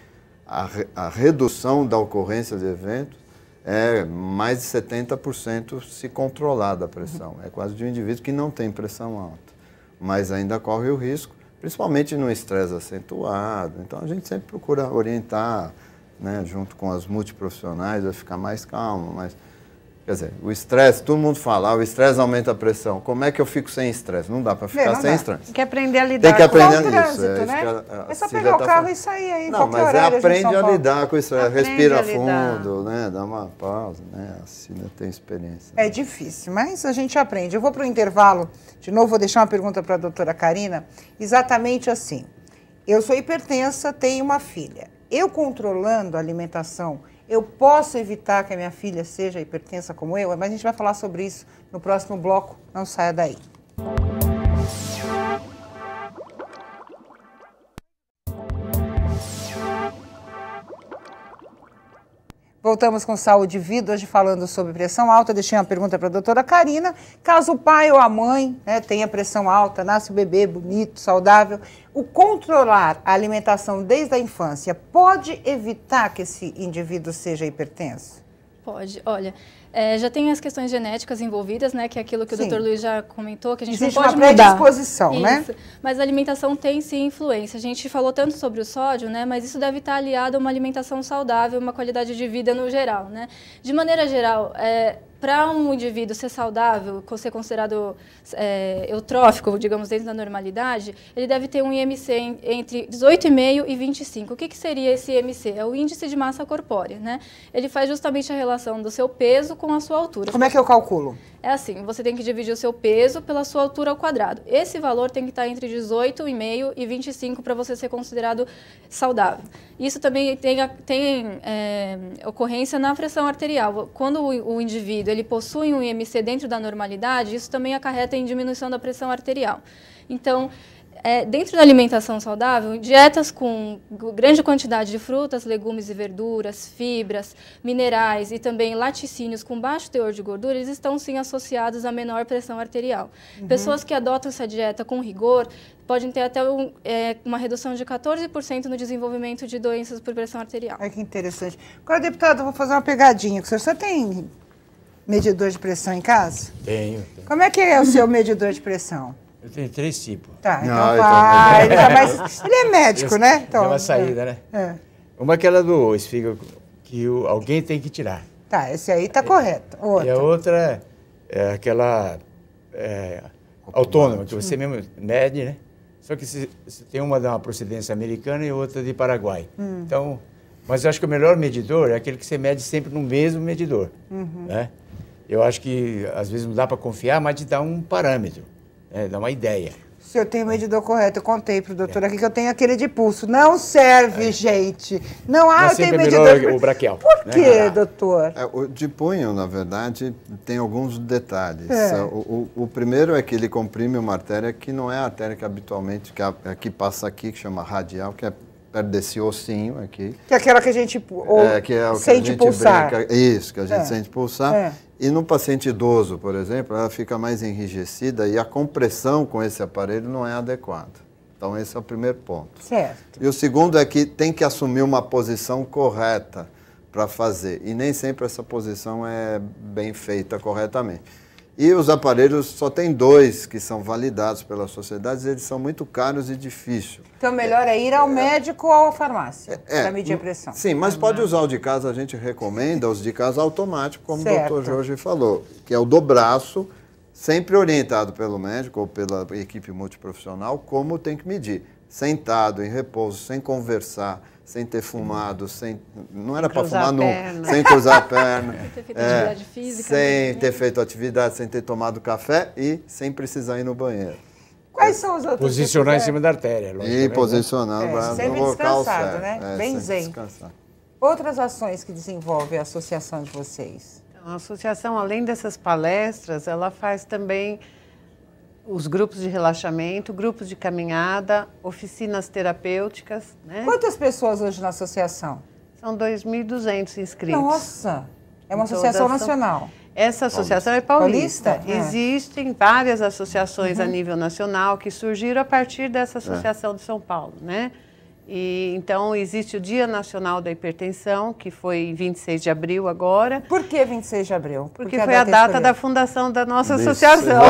a redução da ocorrência de eventos é mais de 70% se controlada a pressão. É quase de um indivíduo que não tem pressão alta, mas ainda corre o risco, principalmente no estresse acentuado. Então, a gente sempre procura orientar, né, junto com as multiprofissionais, a ficar mais calmo. Mas, quer dizer, o estresse, todo mundo fala, o estresse aumenta a pressão. Como é que eu fico sem estresse? Não dá para ficar sem estresse. Tem que aprender a lidar com o trânsito, né? É só pegar o carro e sair aí. Não, mas aprende a lidar com o estresse. Respira fundo, né? Dá uma pausa, né? A Cecília tem experiência. É difícil, mas a gente aprende. Eu vou para o intervalo. De novo, vou deixar uma pergunta para a doutora Karina. Exatamente assim. Eu sou hipertensa, tenho uma filha. Eu controlando a alimentação, eu posso evitar que a minha filha seja hipertensa como eu? Mas a gente vai falar sobre isso no próximo bloco. Não saia daí. Voltamos com Saúde e Vida, hoje falando sobre pressão alta. Deixei uma pergunta para a doutora Karina. Caso o pai ou a mãe, né, tenha pressão alta, nasce o bebê bonito, saudável, o controlar a alimentação desde a infância pode evitar que esse indivíduo seja hipertenso? Pode. Olha, já tem as questões genéticas envolvidas, né? Que é aquilo que o Dr. Luiz já comentou, que a gente não pode mudar. Existe uma predisposição, né? Mas a alimentação tem sim influência. A gente falou tanto sobre o sódio, né? Mas isso deve estar aliado a uma alimentação saudável, uma qualidade de vida no geral, né? De maneira geral, para um indivíduo ser saudável, ser considerado eutrófico, digamos, dentro da normalidade, ele deve ter um IMC entre 18,5 e 25. O que seria esse IMC? É o índice de massa corpórea, né? Ele faz justamente a relação do seu peso com a sua altura. Como é que eu calculo? É assim, você tem que dividir o seu peso pela sua altura ao quadrado. Esse valor tem que estar entre 18,5 e 25 para você ser considerado saudável. Isso também tem ocorrência na pressão arterial. Quando o indivíduo ele possui um IMC dentro da normalidade, isso também acarreta em diminuição da pressão arterial. Então, dentro da alimentação saudável, dietas com grande quantidade de frutas, legumes e verduras, fibras, minerais e também laticínios com baixo teor de gordura, eles estão sim associados a menor pressão arterial. Pessoas que adotam essa dieta com rigor podem ter até uma redução de 14% no desenvolvimento de doenças por pressão arterial. Olha que interessante. Agora, deputado, eu vou fazer uma pegadinha com o senhor. O senhor tem medidor de pressão em casa? Tenho. Como é que é o seu medidor de pressão? Eu tenho 3 tipos. Tá, então vai. Ele é médico, né? Então, é uma saída, né? Uma é aquela do esfígado que alguém tem que tirar. Tá, esse aí tá correto. E a outra é aquela autônoma, que você mesmo mede, né? Só que você tem uma de uma procedência americana e outra de Paraguai. Então, mas eu acho que o melhor medidor é aquele que você mede sempre no mesmo medidor, né? Eu acho que às vezes não dá para confiar, mas te dá um parâmetro. Dá uma ideia. Se eu tenho o medidor correto, eu contei para o doutor aqui que eu tenho aquele de pulso. Não serve, gente. Não, eu tenho medidor... O braquial. Por quê, doutor? O de punho, na verdade, tem alguns detalhes. O primeiro é que ele comprime uma artéria que não é a artéria que habitualmente, que passa aqui, que chama radial, que é perto desse ossinho aqui. Que é aquela que a gente sente pulsar. Brinca, isso, que a gente sente pulsar. E no paciente idoso, por exemplo, ela fica mais enrijecida e a compressão com esse aparelho não é adequada. Então, esse é o primeiro ponto. Certo. E o segundo é que tem que assumir uma posição correta para fazer. E nem sempre essa posição é bem feita corretamente. E os aparelhos, só tem 2 que são validados pelas sociedades, e eles são muito caros e difíceis. Então, melhor é ir ao médico ou à farmácia para medir a pressão. Sim, mas pode usar o de casa, a gente recomenda os de casa automáticos, como o Dr. Jorge falou, que é o do braço, sempre orientado pelo médico ou pela equipe multiprofissional, como tem que medir. Sentado, em repouso, sem conversar, sem ter fumado, não era para fumar nunca, sem cruzar a perna, sem ter feito atividade física, sem ter feito atividade, sem ter tomado café e sem precisar ir no banheiro. Quais são os outros? Posicionar em cima da artéria. E posicionar sempre no local descansado, certo. né? Bem zen. Descansar. Outras ações que desenvolve a associação de vocês? Então, a associação, além dessas palestras, ela faz também os grupos de relaxamento, grupos de caminhada, oficinas terapêuticas. Né? Quantas pessoas hoje na associação? São 2.200 inscritos. Nossa! É uma associação nacional. Essa associação é paulista. Paulista? Existem várias associações a nível nacional que surgiram a partir dessa associação de São Paulo, né? E, então, existe o Dia Nacional da Hipertensão, que foi em 26 de abril agora. Por que 26 de abril? Porque foi a data da fundação da nossa associação.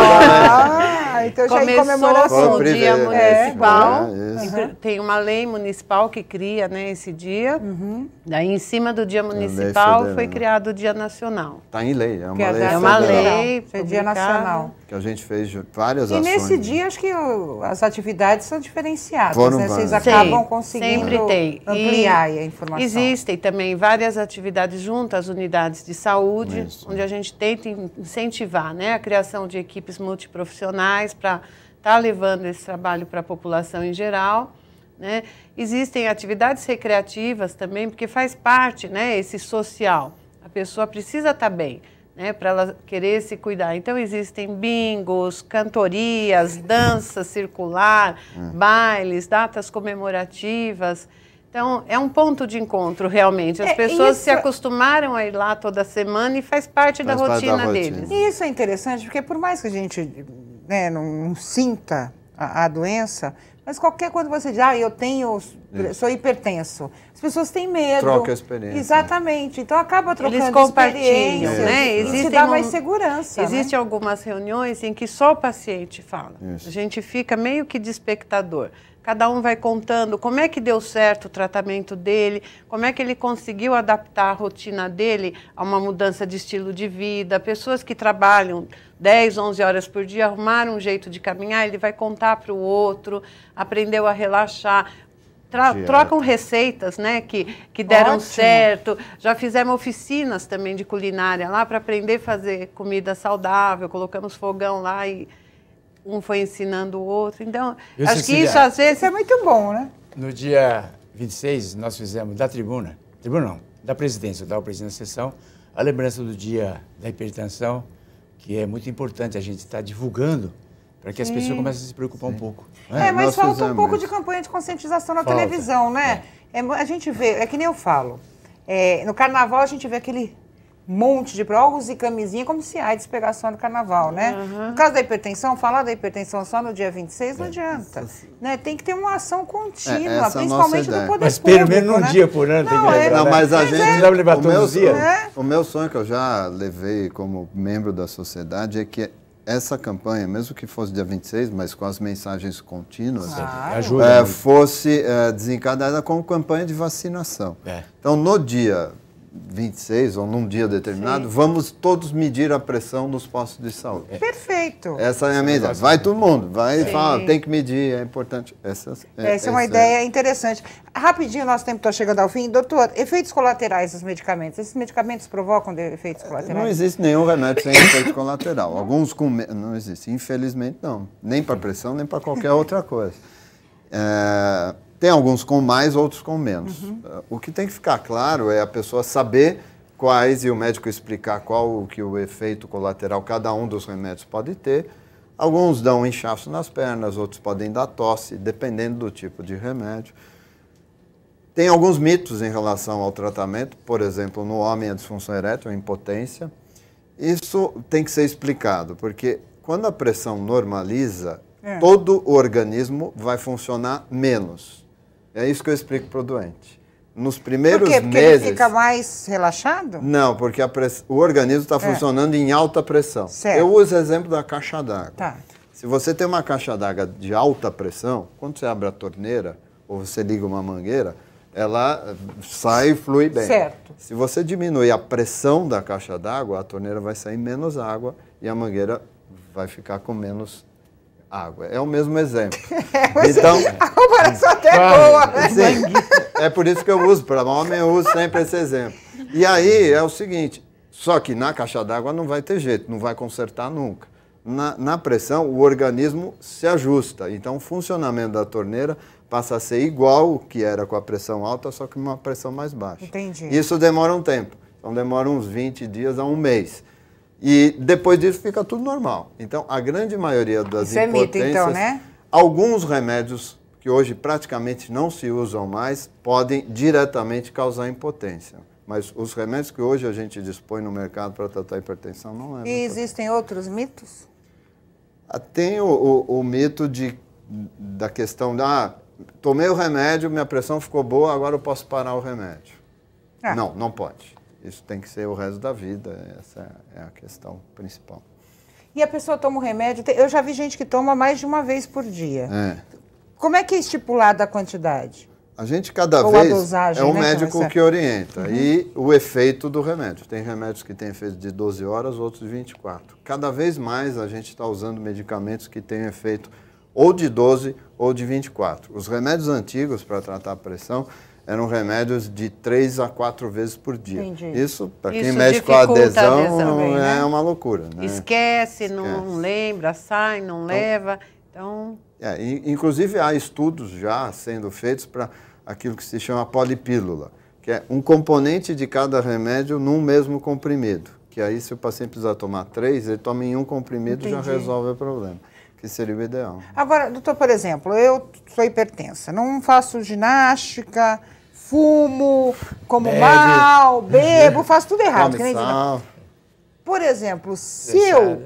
Então já começou com o Dia Municipal. Tem uma lei municipal que cria, né, esse dia. Daí, em cima do Dia Municipal, foi criado o Dia Nacional. Está em lei, é uma lei. É uma lei. É Dia Nacional. Que a gente fez várias ações. E nesse dia, acho que as atividades são diferenciadas, né? Vocês acabam conseguindo ampliar a informação. Existem também várias atividades junto às unidades de saúde, onde a gente tenta incentivar, né, a criação de equipes multiprofissionais para estar levando esse trabalho para a população em geral. Né? Existem atividades recreativas também, porque faz parte, né, esse social. A pessoa precisa estar bem, né, para ela querer se cuidar. Então, existem bingos, cantorias, dança circular, bailes, datas comemorativas. Então, é um ponto de encontro, realmente. As pessoas se acostumaram a ir lá toda semana e faz parte da rotina deles. E isso é interessante, porque por mais que a gente, né, não sinta a doença, mas quando você diz, sou hipertenso, as pessoas têm medo. Troca a experiência. Exatamente. Então, acaba trocando Eles compartilham, né? E dá mais segurança. Existem algumas reuniões em que só o paciente fala. A gente fica meio que de espectador. Cada um vai contando como é que deu certo o tratamento dele, como é que ele conseguiu adaptar a rotina dele a uma mudança de estilo de vida. Pessoas que trabalham 10, 11 horas por dia, arrumaram um jeito de caminhar, ele vai contar para o outro, aprendeu a relaxar. Trocam receitas, né, que deram certo. Já fizemos oficinas também de culinária lá para aprender a fazer comida saudável, colocamos fogão lá e um foi ensinando o outro. Então, acho que isso às vezes é muito bom, né? No dia 26, nós fizemos da tribuna não, da presidência, da presidência da sessão, a lembrança do dia da hipertensão, que é muito importante a gente estar divulgando para que as pessoas comecem a se preocupar um pouco. Né? Mas falta um pouco de campanha de conscientização na televisão, né? A gente vê, é que nem eu falo, no carnaval a gente vê aquele monte de provas e camisinha, como se a AIDS pegasse só no carnaval, né? No caso da hipertensão, falar da hipertensão só no dia 26 não adianta. Né? Tem que ter uma ação contínua, principalmente do poder público. Mas pelo menos um dia por ano tem que levar. Não, mas a gente vai levar todos os dias. O meu sonho que eu já levei como membro da sociedade é que essa campanha, mesmo que fosse dia 26, mas com as mensagens contínuas, fosse desencadeada como campanha de vacinação. Então, no dia 26 ou num dia determinado, vamos todos medir a pressão nos postos de saúde. Perfeito. Essa é a minha ideia. Vai todo mundo, vai e fala, tem que medir, é importante. Essa é uma ideia interessante. Rapidinho, nosso tempo está chegando ao fim. Doutor, efeitos colaterais dos medicamentos. Esses medicamentos provocam efeitos colaterais? Não existe nenhum remédio sem efeito colateral. Alguns com... Não existe, infelizmente não. Nem para pressão, nem para qualquer outra coisa. Tem alguns com mais, outros com menos. O que tem que ficar claro é a pessoa saber quais e o médico explicar qual que o efeito colateral cada um dos remédios pode ter. Alguns dão inchaço nas pernas, outros podem dar tosse, dependendo do tipo de remédio. Tem alguns mitos em relação ao tratamento, por exemplo, no homem a disfunção erétil, a impotência. Isso tem que ser explicado, porque quando a pressão normaliza, todo o organismo vai funcionar menos. É isso que eu explico para o doente. Nos primeiros meses... Porque ele fica mais relaxado? Não, porque o organismo está funcionando em alta pressão. Certo. Eu uso o exemplo da caixa d'água. Tá. Se você tem uma caixa d'água de alta pressão, quando você abre a torneira ou você liga uma mangueira, ela sai e flui bem. Certo. Se você diminui a pressão da caixa d'água, a torneira vai sair menos água e a mangueira vai ficar com menos água. É o mesmo exemplo. Então, a comparação até é boa, né? Sim, é por isso que eu uso. Para homem, eu uso sempre esse exemplo. E aí é o seguinte, só que na caixa d'água não vai ter jeito, não vai consertar nunca. Na pressão, o organismo se ajusta. Então, o funcionamento da torneira passa a ser igual o que era com a pressão alta, só que uma pressão mais baixa. Entendi. Isso demora um tempo. Então, demora uns 20 dias a um mês. E depois disso fica tudo normal. Então, a grande maioria das Isso impotências... é mito, então, né? Alguns remédios que hoje praticamente não se usam mais podem diretamente causar impotência. Mas os remédios que hoje a gente dispõe no mercado para tratar a hipertensão não levam. E existem outros mitos? Tem o mito da questão da... tomei o remédio, minha pressão ficou boa, agora eu posso parar o remédio. Não, não pode. Isso tem que ser o resto da vida, essa é a questão principal. E a pessoa toma o remédio, eu já vi gente que toma mais de uma vez por dia. Como é que é estipulada a quantidade? A gente cada Ou vez a dosagem, é o né, médico que orienta e o efeito do remédio. Tem remédios que têm efeito de 12 horas, outros de 24. Cada vez mais a gente está usando medicamentos que têm efeito ou de 12 ou de 24. Os remédios antigos para tratar a pressão eram remédios de 3 a 4 vezes por dia. Entendi. Isso, para quem mexe com a adesão, também, né? é uma loucura. Né? Esquece, não lembra, sai, não leva. Então... inclusive, há estudos já sendo feitos para aquilo que se chama polipílula, que é um componente de cada remédio num mesmo comprimido. Que aí, se o paciente precisar tomar 3, ele toma em um comprimido e já resolve o problema. Que seria o ideal. Agora, doutor, por exemplo, eu sou hipertensa, não faço ginástica, fumo, como mal, bebo, faço tudo errado. Come sal. Por exemplo, se eu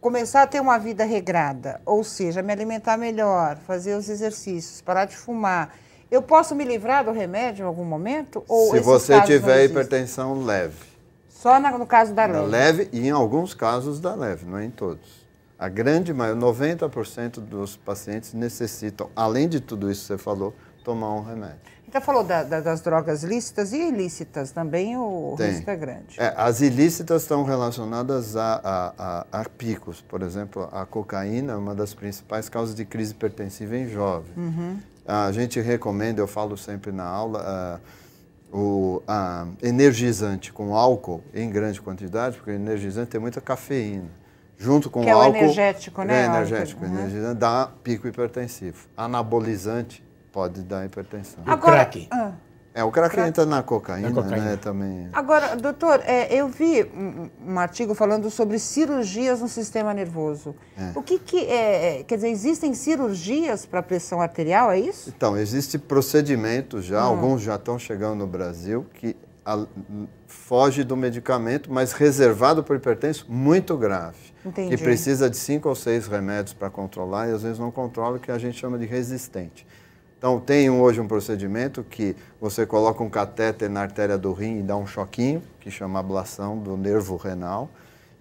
começar a ter uma vida regrada, ou seja, me alimentar melhor, fazer os exercícios, parar de fumar, eu posso me livrar do remédio em algum momento? Ou se você tiver hipertensão leve. Só no caso da leve? Leve e em alguns casos da leve, não é em todos. A grande maioria, 90% dos pacientes necessitam, além de tudo isso que você falou, tomar um remédio. Então falou das drogas lícitas e ilícitas, também o risco é grande. As ilícitas estão relacionadas a picos. Por exemplo, a cocaína é uma das principais causas de crise hipertensiva em jovem. A gente recomenda, eu falo sempre na aula, o energizante com álcool em grande quantidade, porque o energizante tem muita cafeína. Junto com o álcool... Que é o energético, né? Energético. Energizante dá pico hipertensivo. Anabolizante pode dar hipertensão. O crack. O crack entra na cocaína, né? Também. Agora, doutor, eu vi um artigo falando sobre cirurgias no sistema nervoso. O que é? Quer dizer, existem cirurgias para pressão arterial, é isso? Então, existem procedimentos já, alguns já estão chegando no Brasil, que foge do medicamento, mas reservado para hipertenso muito grave. Entendi. Que precisa de 5 ou 6 remédios para controlar e às vezes não controla, o que a gente chama de resistente. Então, tem hoje um procedimento que você coloca um catéter na artéria do rim e dá um choquinho, que chama ablação do nervo renal.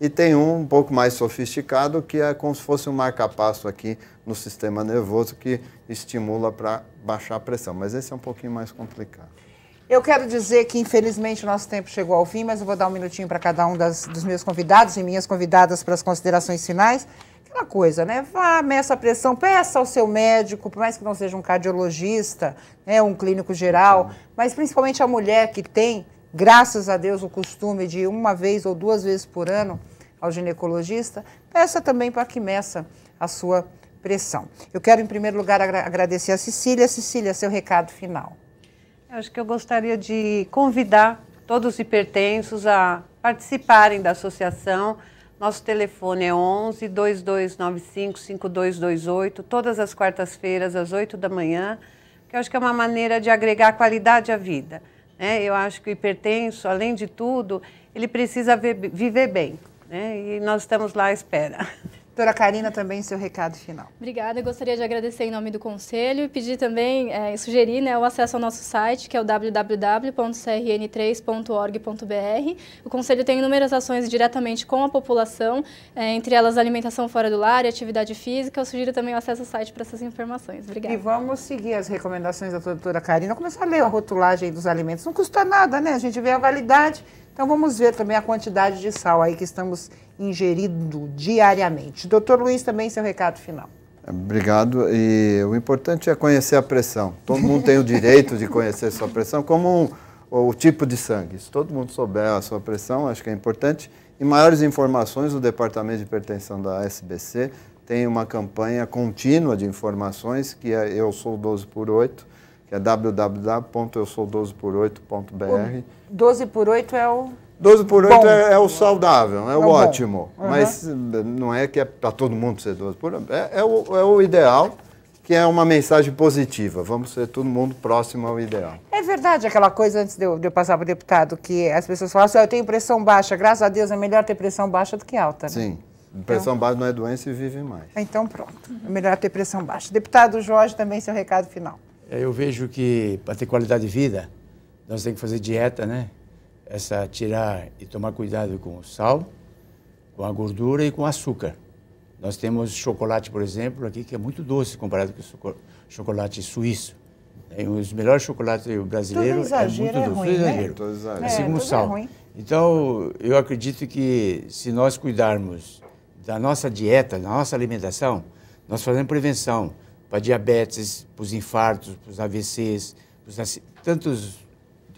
E tem um pouco mais sofisticado, que é como se fosse um marca-passo aqui no sistema nervoso, que estimula para baixar a pressão. Mas esse é um pouquinho mais complicado. Eu quero dizer que, infelizmente, o nosso tempo chegou ao fim, mas eu vou dar um minutinho para cada um dos meus convidados e minhas convidadas para as considerações finais. Aquela coisa, né? Vá, meça a pressão, peça ao seu médico, por mais que não seja um cardiologista, né, um clínico geral, mas principalmente a mulher que tem, graças a Deus, o costume de 1 vez ou 2 vezes por ano ao ginecologista, peça também para que meça a sua pressão. Eu quero, em primeiro lugar, agradecer a Cecília. Cecília, seu recado final. Eu acho que eu gostaria de convidar todos os hipertensos a participarem da associação. Nosso telefone é 11-2295-5228, todas as quartas-feiras, às 8 da manhã, que eu acho que é uma maneira de agregar qualidade à vida. Né? Eu acho que o hipertenso, além de tudo, ele precisa viver bem. Né? E nós estamos lá à espera. Doutora Karina, também seu recado final. Obrigada, eu gostaria de agradecer em nome do Conselho e pedir também, sugerir, né, o acesso ao nosso site, que é o www.crn3.org.br. O Conselho tem inúmeras ações diretamente com a população, entre elas alimentação fora do lar e atividade física. Eu sugiro também o acesso ao site para essas informações. Obrigada. E vamos seguir as recomendações da doutora Karina, começar a ler a rotulagem dos alimentos. Não custa nada, né? A gente vê a validade. Então, vamos ver também a quantidade de sal aí que estamos ingerindo diariamente. Doutor Luiz, também seu recado final. Obrigado. E o importante é conhecer a pressão. Todo mundo tem o direito de conhecer sua pressão, como o tipo de sangue. Se todo mundo souber a sua pressão, acho que é importante. E maiores informações, o Departamento de Hipertensão da SBC tem uma campanha contínua de informações, que é Eu Sou 12 por 8, que é www.eusou12por8.br. 12 por 8 é o... 12 por 8 bom. é o saudável, é o ótimo. Uhum. Mas não é que é para todo mundo ser 12 por 8. É o ideal, que é uma mensagem positiva. Vamos ser todo mundo próximo ao ideal. É verdade aquela coisa, antes de eu passar para o deputado, que as pessoas falam assim, eu tenho pressão baixa. Graças a Deus é melhor ter pressão baixa do que alta, né? Sim. Pressão baixa não é doença e vive mais. Então pronto, é melhor ter pressão baixa. Deputado Jorge, também seu recado final. Eu vejo que para ter qualidade de vida, nós temos que fazer dieta, né? Tirar e tomar cuidado com o sal, com a gordura e com o açúcar. Nós temos chocolate, por exemplo, aqui que é muito doce comparado com o chocolate suíço. Os melhores chocolates brasileiros é muito doce. Ruim, né? Segundo sal. Então, eu acredito que se nós cuidarmos da nossa dieta, da nossa alimentação, nós fazemos prevenção para diabetes, para os infartos, para os AVCs, tantas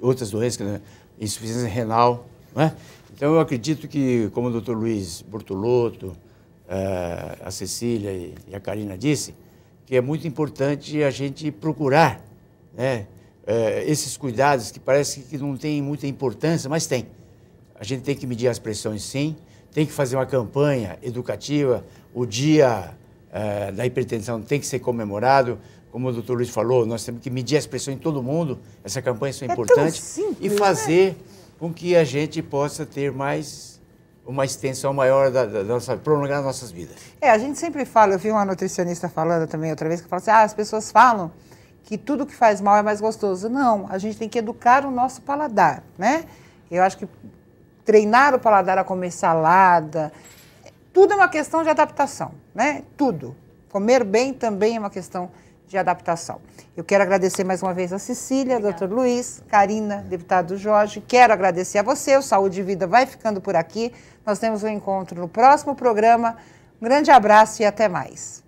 outras doenças, né? Insuficiência renal, não é? Então, eu acredito que, como o doutor Luiz Bortolotto, a Cecília e a Karina disse, que é muito importante a gente procurar, né, esses cuidados que parece que não tem muita importância, mas tem. A gente tem que medir as pressões, sim, tem que fazer uma campanha educativa, o dia da hipertensão tem que ser comemorado. Como o doutor Luiz falou, nós temos que medir as pressões em todo mundo, essa campanha é importante, simples, e fazer com que a gente possa ter uma extensão maior prolongar nossas vidas. A gente sempre fala, eu vi uma nutricionista falando também outra vez, que fala assim, as pessoas falam que tudo que faz mal é mais gostoso. Não, a gente tem que educar o nosso paladar, né? Eu acho que treinar o paladar a comer salada, tudo é uma questão de adaptação, né? Tudo. Comer bem também é uma questão de adaptação. Eu quero agradecer mais uma vez a Cecília, doutor Luiz, Karina, deputado Jorge. Quero agradecer a você, o Saúde e Vida vai ficando por aqui. Nós temos um encontro no próximo programa. Um grande abraço e até mais.